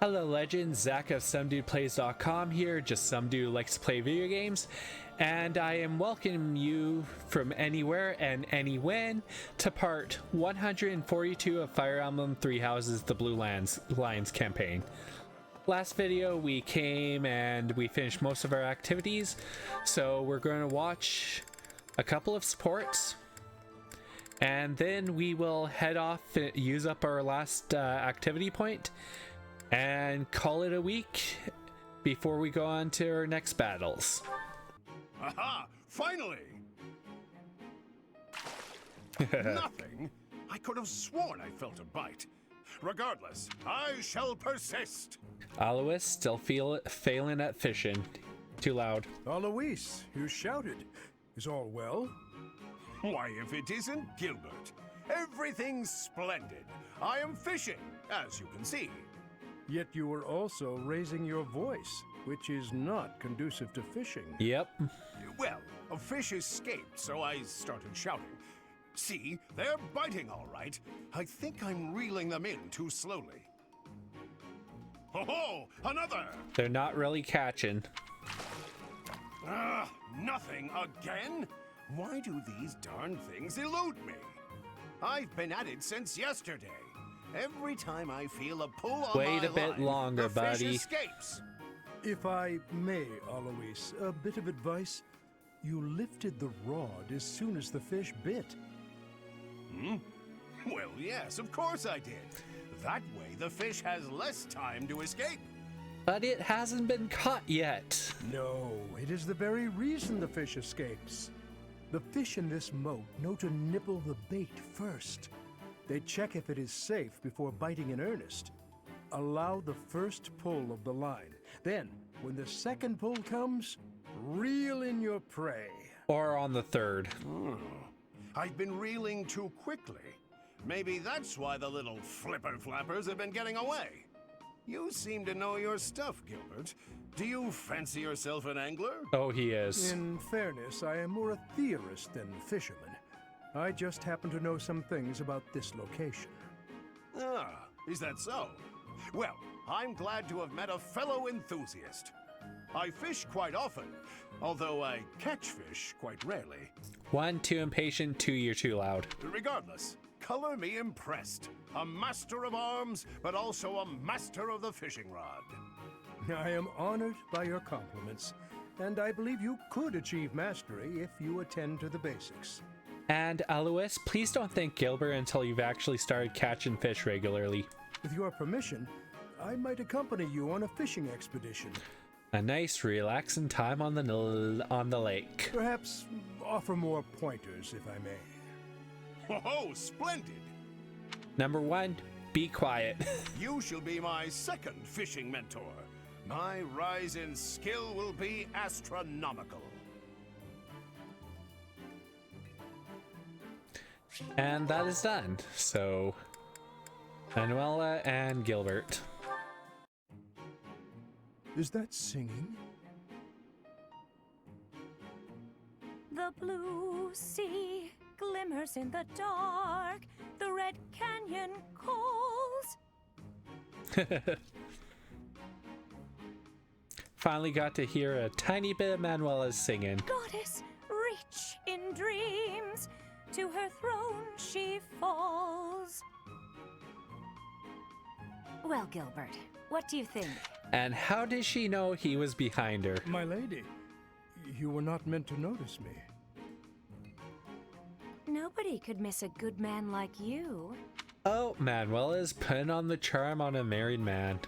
Hello legends, Zach of SomeDudePlays.com here, just some dude who likes to play video games, and I am welcoming you from anywhere and anywhen to part 142 of Fire Emblem Three Houses the Blue Lions campaign. Last video we came and we finished most of our activities, so we're going to watch a couple of supports, and then we will head off, use up our last activity point, and call it a week before we go on to our next battles. Aha! Finally! Nothing? I could have sworn I felt a bite. Regardless, I shall persist. Alois still failing at fishing. Too loud. Alois, you shouted. Is all well? Why, if it isn't Gilbert. Everything's splendid. I am fishing, as you can see. Yet you were also raising your voice, which is not conducive to fishing. Yep. Well, a fish escaped, so I started shouting. See, they're biting all right. I think I'm reeling them in too slowly. Ho-ho! Another! They're not really catching. Nothing again? Why do these darn things elude me? I've been at it since yesterday. Every time I feel a pull on my line, Wait a bit longer, the buddy. fish escapes. If I may, Alois, a bit of advice. You lifted the rod as soon as the fish bit. Well, yes, of course I did. That way the fish has less time to escape. But it hasn't been caught yet. No, it is the very reason the fish escapes. The fish in this moat know to nibble the bait first. They check if it is safe before biting in earnest. Allow the first pull of the line. Then, when the second pull comes, reel in your prey. Or on the third. I've been reeling too quickly. Maybe that's why the little flipper-flappers have been getting away. You seem to know your stuff, Gilbert. Do you fancy yourself an angler? Oh, he is. In fairness, I am more a theorist than fisherman. I just happen to know some things about this location. Ah, is that so? Well, I'm glad to have met a fellow enthusiast. I fish quite often, although I catch fish quite rarely. 1, too impatient, 2, you're too loud. Regardless, color me impressed. A master of arms, but also a master of the fishing rod. I am honored by your compliments, and I believe you could achieve mastery if you attend to the basics. And Alois, please don't thank Gilbert until you've actually started catching fish regularly. With your permission, I might accompany you on a fishing expedition. A nice, relaxing time on the lake. Perhaps offer more pointers, if I may. Oh, splendid! Number 1, be quiet. You shall be my second fishing mentor. My rise in skill will be astronomical. And that is done. So, Manuela and Gilbert. Is that singing? The blue sea glimmers in the dark. The red canyon calls. Finally got to hear a tiny bit of Manuela's singing. Goddess rich in dreams. To her throne she falls. Well, Gilbert, what do you think? And how did she know he was behind her? My lady, you were not meant to notice me. Nobody could miss a good man like you. Oh, Manuela's putting on the charm on a married man.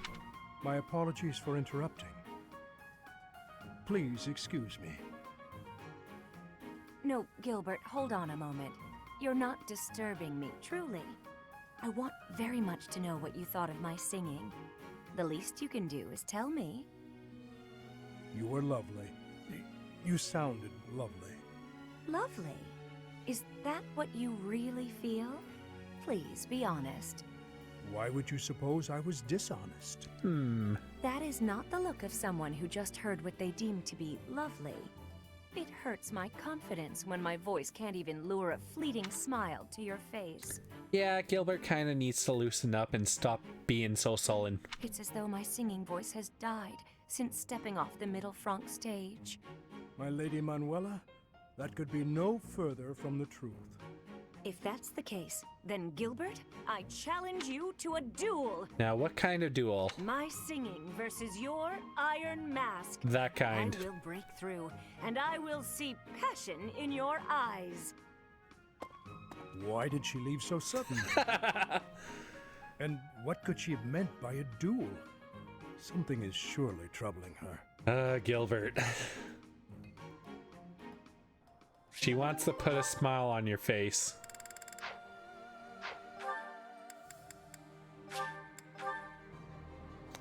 My apologies for interrupting. Please excuse me. No, Gilbert, hold on a moment. You're not disturbing me, truly. I want very much to know what you thought of my singing. The least you can do is tell me. You were lovely. You sounded lovely. Lovely? Is that what you really feel? Please, be honest. Why would you suppose I was dishonest? That is not the look of someone who just heard what they deem to be lovely. It hurts my confidence when my voice can't even lure a fleeting smile to your face. Yeah, Gilbert kind of needs to loosen up and stop being so sullen. It's as though my singing voice has died since stepping off the Middle Franc stage. My lady Manuela, that could be no further from the truth. If that's the case, then Gilbert, I challenge you to a duel. Now, what kind of duel? My singing versus your iron mask. That kind. I will break through, and I will see passion in your eyes. Why did she leave so suddenly? And what could she have meant by a duel? Something is surely troubling her. Gilbert. She wants to put a smile on your face.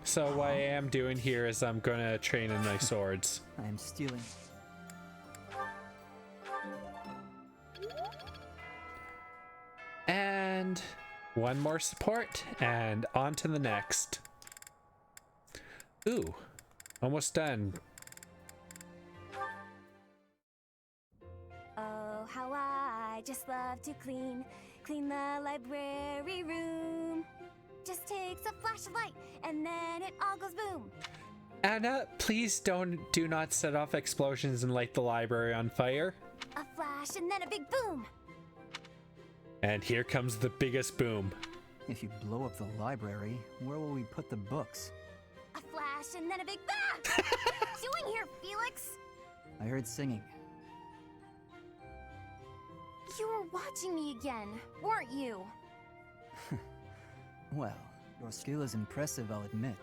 So what I am doing here is I'm gonna train in my swords. I am stealing. And one more support, and on to the next. Ooh, almost done. Oh, how I just love to clean the library room. Just takes a flash of light, and then it all goes boom. Anna, please do not set off explosions and light the library on fire. A flash, and then a big boom. And here comes the biggest boom. If you blow up the library, where will we put the books? A flash, and then a big bang. What are you doing here, Felix? I heard singing. You were watching me again, weren't you? Well, your skill is impressive, I'll admit.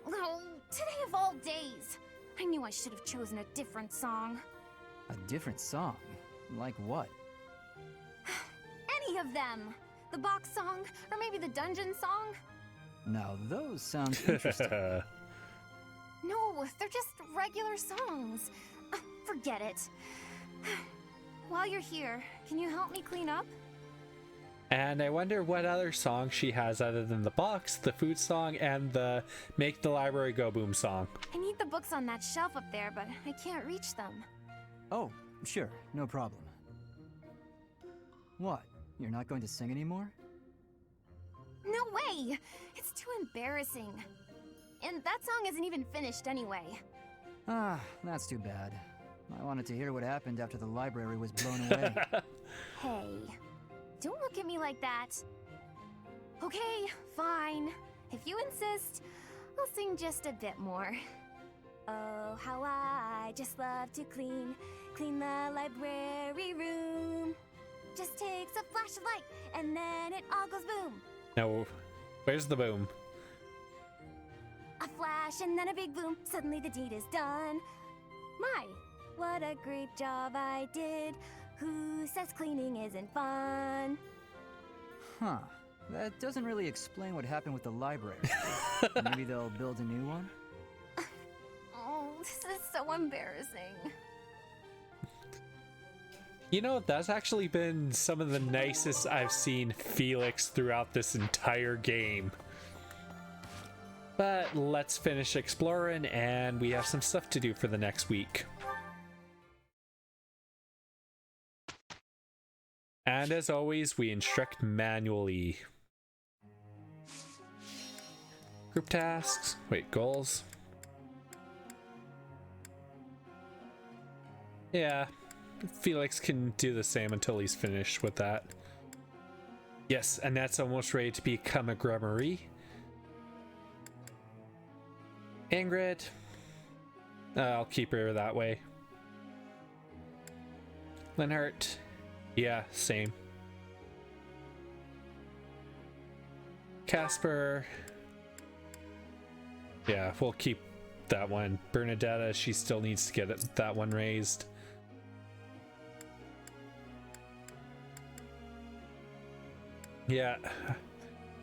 Oh, today of all days. I knew I should have chosen a different song. A different song? Like what? Any of them. The box song, or maybe the dungeon song. Now those sound interesting. No, they're just regular songs. Forget it. While you're here, can you help me clean up? And I wonder what other song she has other than the box, the food song, and the Make the Library Go Boom song. I need the books on that shelf up there, but I can't reach them. Oh, sure, no problem. What? You're not going to sing anymore? No way! It's too embarrassing. And that song isn't even finished anyway. Ah, that's too bad. I wanted to hear what happened after the library was blown away. Hey, don't look at me like that. Okay, fine. If you insist, I'll sing just a bit more. Oh, how I just love to clean the library room. Just takes a flash of light, and then it all goes boom. No, where's the boom? A flash and then a big boom. Suddenly the deed is done. My, what a great job I did. Who says cleaning isn't fun? Huh. That doesn't really explain what happened with the library. Maybe they'll build a new one? Oh, this is so embarrassing. You know, that's actually been some of the nicest I've seen Felix throughout this entire game. But let's finish exploring, and we have some stuff to do for the next week. And as always, we instruct manually. Group tasks. Wait, goals. Yeah, Felix can do the same until he's finished with that. Yes, Annette's almost ready to become a grummery. Ingrid. I'll keep her that way. Linhardt. Yeah, same. Casper. Yeah, we'll keep that one. Bernadetta, she still needs to get that one raised. Yeah,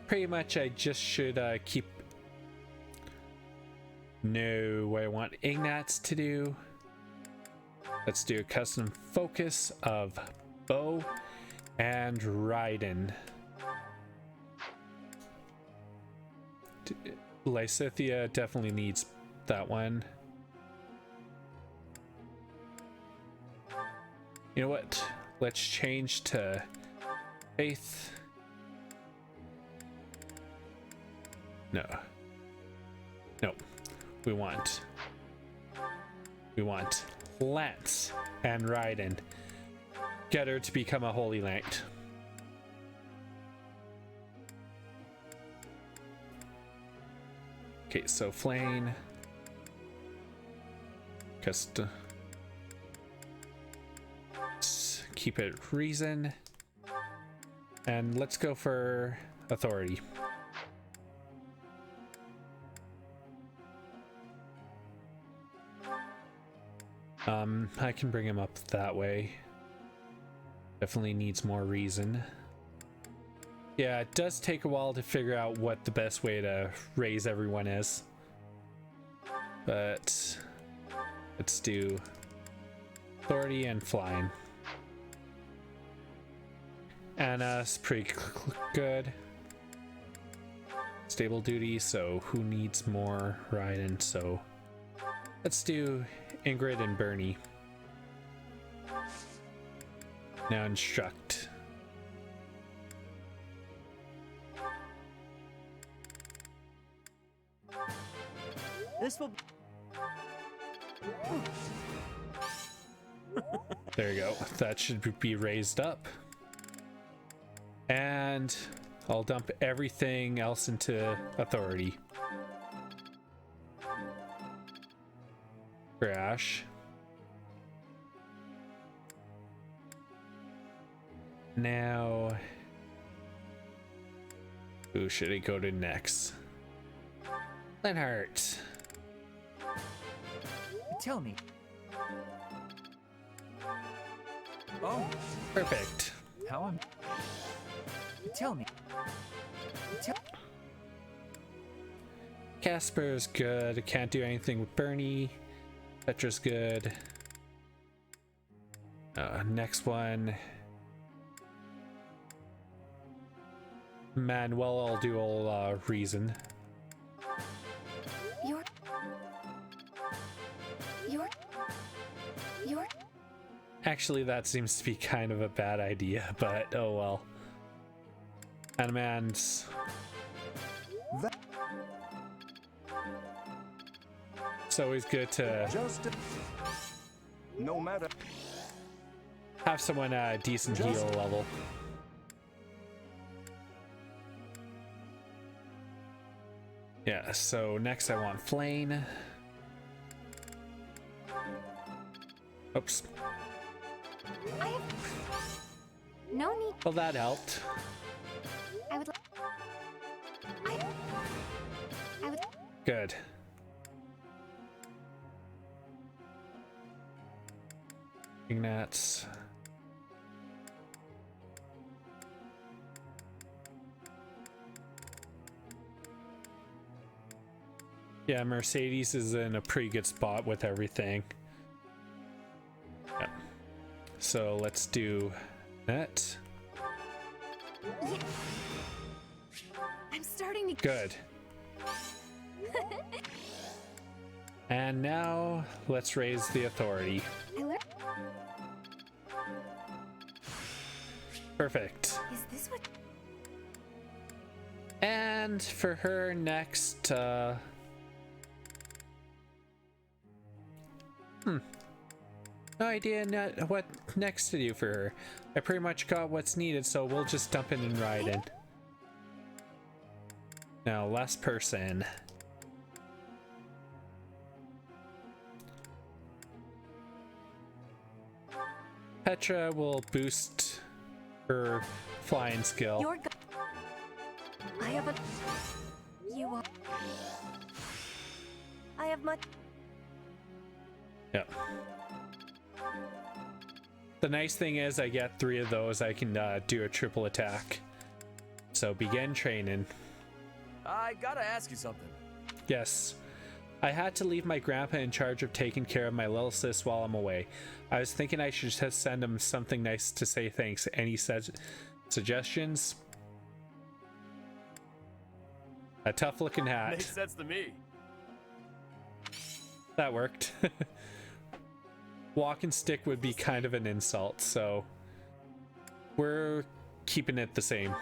pretty much I just should keep... No, what I want Ignatz to do. Let's do a custom focus of Bow and Raiden. Lysithia definitely needs that one. You know what? Let's change to faith. No. No. We want Lance and Raiden. Get her to become a holy knight. Okay, so Flame. Just keep it reason. And let's go for authority. I can bring him up that way. Definitely needs more reason. Yeah, it does take a while to figure out what the best way to raise everyone is. But let's do authority and flying. Anna's pretty good. Stable duty, so who needs more Raiden? So let's do Ingrid and Bernie. Now instruct. This will. There you go. That should be raised up. And I'll dump everything else into authority. For Ashe. Now, who should I go to next? Linhardt. Tell me. Oh, Perfect. how am? Tell me. Casper's good. Can't do anything with Bernie. Petra's good. Next one. Manuela, I'll do all reason. You're. Actually, that seems to be kind of a bad idea, but oh well. And man's. It's always good to Just no matter. have someone at a decent heal level. Yeah, so next I want Flame. Oops. I have no need. Well, that helped. I would. I would. Good. Ignats. Yeah, Mercedes is in a pretty good spot with everything. Yeah. So let's do that. Yeah. I'm starting to. Good. And now let's raise the authority. I learned. Perfect. Is this what? And for her next, no idea what next to do for her. I pretty much got what's needed, so we'll just dump it and ride in. Now, last person. Petra will boost her flying skill. You're. I have a. You are. I have much. Yep. The nice thing is I get 3 of those, I can do a triple attack. So begin training. I gotta ask you something. Yes. I had to leave my grandpa in charge of taking care of my little sis while I'm away. I was thinking I should just send him something nice to say thanks. Any suggestions? A tough looking hat. Makes sense to me. That worked. walking stick would be kind of an insult, so we're keeping it the same.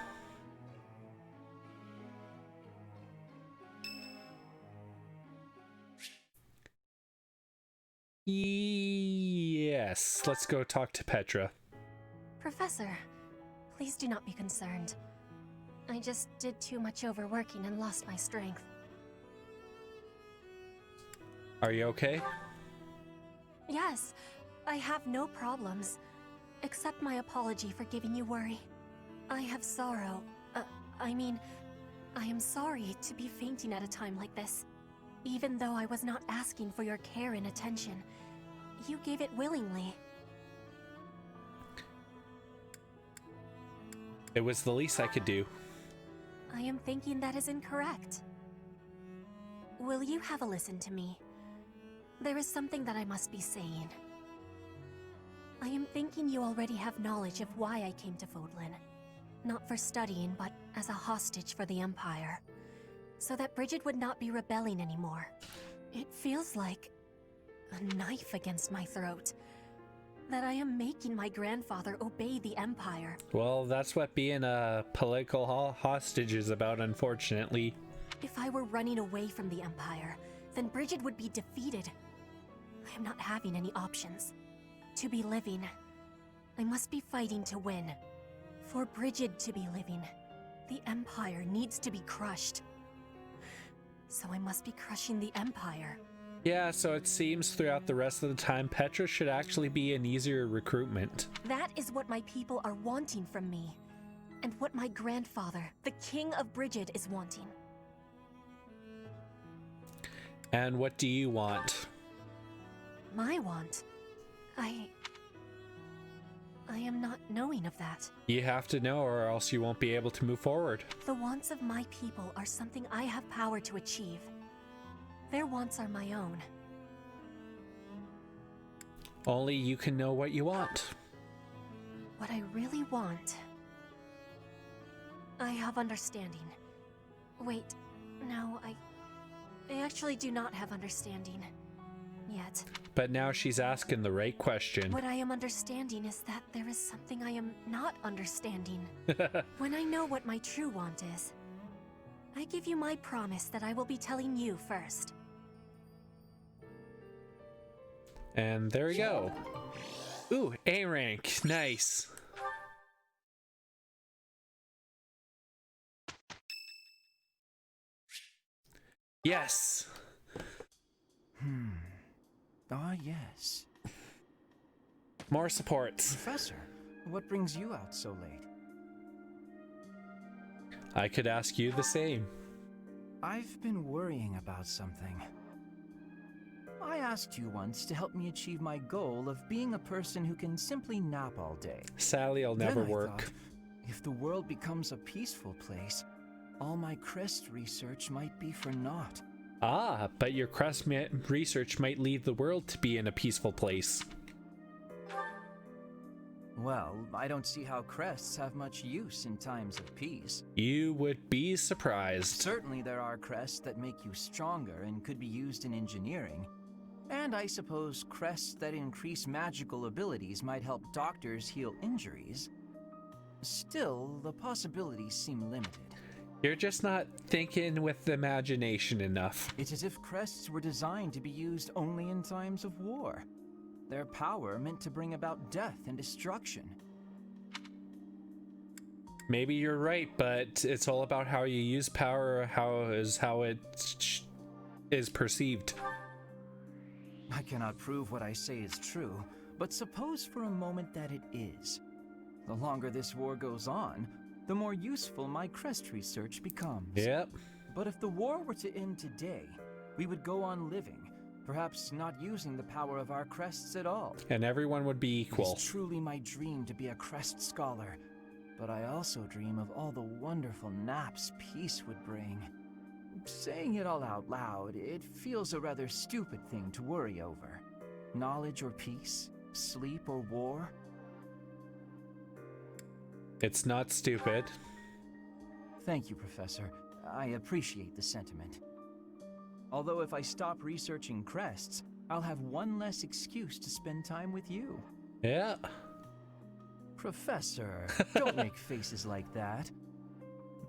Yes, let's go talk to Petra. Professor, please do not be concerned. I just did too much overworking and lost my strength. Are you okay? Yes, I have no problems. Accept my apology for giving you worry. I have sorrow. I am sorry to be fainting at a time like this. Even though I was not asking for your care and attention, you gave it willingly. It was the least I could do. I am thinking that is incorrect. Will you have a listen to me? There is something that I must be saying. I am thinking you already have knowledge of why I came to Fodlan. Not for studying, but as a hostage for the Empire. So that Bridget would not be rebelling anymore. It feels like a knife against my throat. That I am making my grandfather obey the Empire. Well, that's what being a political hostage is about, unfortunately. If I were running away from the Empire, then Bridget would be defeated. I am not having any options. To be living, I must be fighting to win. For Bridget to be living, the Empire needs to be crushed. So I must be crushing the Empire. Yeah, so it seems throughout the rest of the time, Petra should actually be an easier recruitment. That is what my people are wanting from me. And what my grandfather, the King of Bridget, is wanting. And what do you want? My want? I am not knowing of that. You have to know, or else you won't be able to move forward. The wants of my people are something I have power to achieve. Their wants are my own. Only you can know what you want. What I really want... I have understanding. Wait, no, I actually do not have understanding. Yet. But now she's asking the right question. What I am understanding is that there is something I am not understanding. When I know what my true want is, I give you my promise that I will be telling you first. And there we go. Ooh, A rank. Nice. Yes. Ah, yes. More supports. Professor, what brings you out so late? I could ask you the same. I've been worrying about something. I asked you once to help me achieve my goal of being a person who can simply nap all day. Sadly, it'll never Then I work. thought, if the world becomes a peaceful place, all my crest research might be for naught. Ah, but your crest research might lead the world to be in a peaceful place. Well, I don't see how crests have much use in times of peace. You would be surprised. Certainly there are crests that make you stronger and could be used in engineering. And I suppose crests that increase magical abilities might help doctors heal injuries. Still, the possibilities seem limited. You're just not thinking with imagination enough. It's as if crests were designed to be used only in times of war. Their power meant to bring about death and destruction. Maybe you're right, but it's all about how you use power, how it is perceived. I cannot prove what I say is true, but suppose for a moment that it is. The longer this war goes on, the more useful my crest research becomes. Yep. But if the war were to end today, we would go on living, perhaps not using the power of our crests at all. And everyone would be equal. It is truly my dream to be a crest scholar, but I also dream of all the wonderful naps peace would bring. Saying it all out loud, it feels a rather stupid thing to worry over. Knowledge or peace? Sleep or war? It's not stupid. Thank you, Professor. I appreciate the sentiment. Although if I stop researching crests, I'll have one less excuse to spend time with you. Yeah. Professor, don't make faces like that.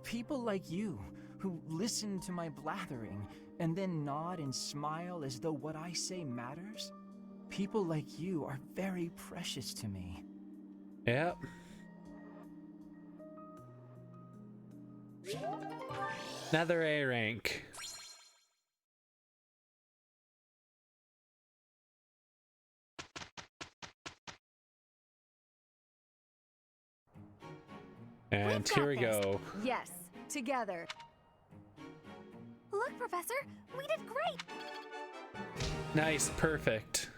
People like you, who listen to my blathering and then nod and smile as though what I say matters, people like you are very precious to me. Yeah. Another A rank. And here we go. Yes, together. Look, Professor, we did great. Nice, perfect.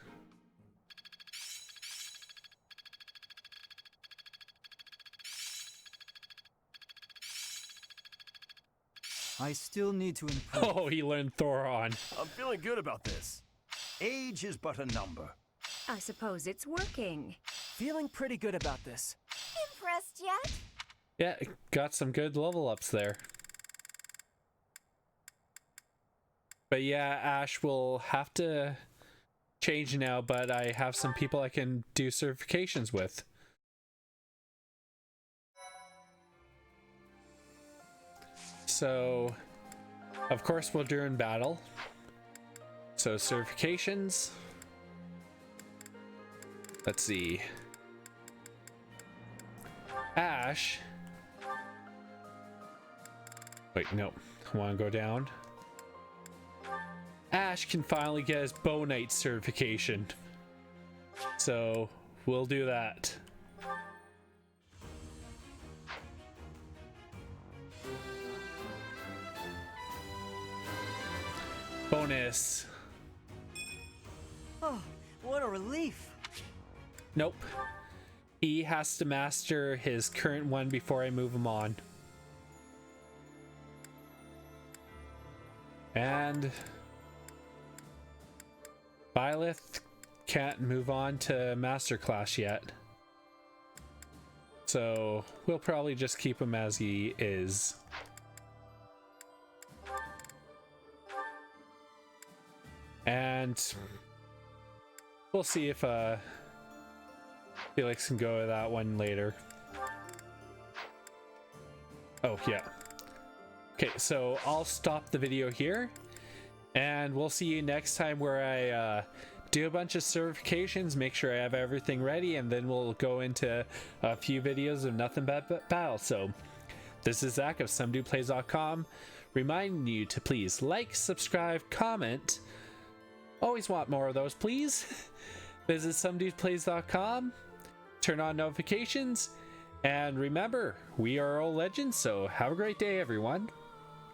I still need to improve. Oh, he learned Thoron. I'm feeling good about this. Age is but a number. I suppose it's working. Feeling pretty good about this. Impressed yet? Yeah, got some good level ups there. But yeah, Ashe will have to change now, but I have some people I can do certifications with. So, of course, we'll do in battle. So, certifications. Let's see. Ashe. Wait, no. I want to go down. Ashe can finally get his Bow Knight certification. So, we'll do that. Bonus. Oh, what a relief. Nope. He has to master his current one before I move him on. And Byleth can't move on to master class yet. So we'll probably just keep him as he is. And we'll see if Felix can go to that one later. Oh, yeah. Okay, so I'll stop the video here, and we'll see you next time where I do a bunch of certifications, make sure I have everything ready, and then we'll go into a few videos of nothing but battle. So this is Zach of SomeDudePlays.com, reminding you to please like, subscribe, comment. Always want more of those, please. Visit SomeDudePlays.com, turn on notifications, and remember, we are all legends, so have a great day, everyone.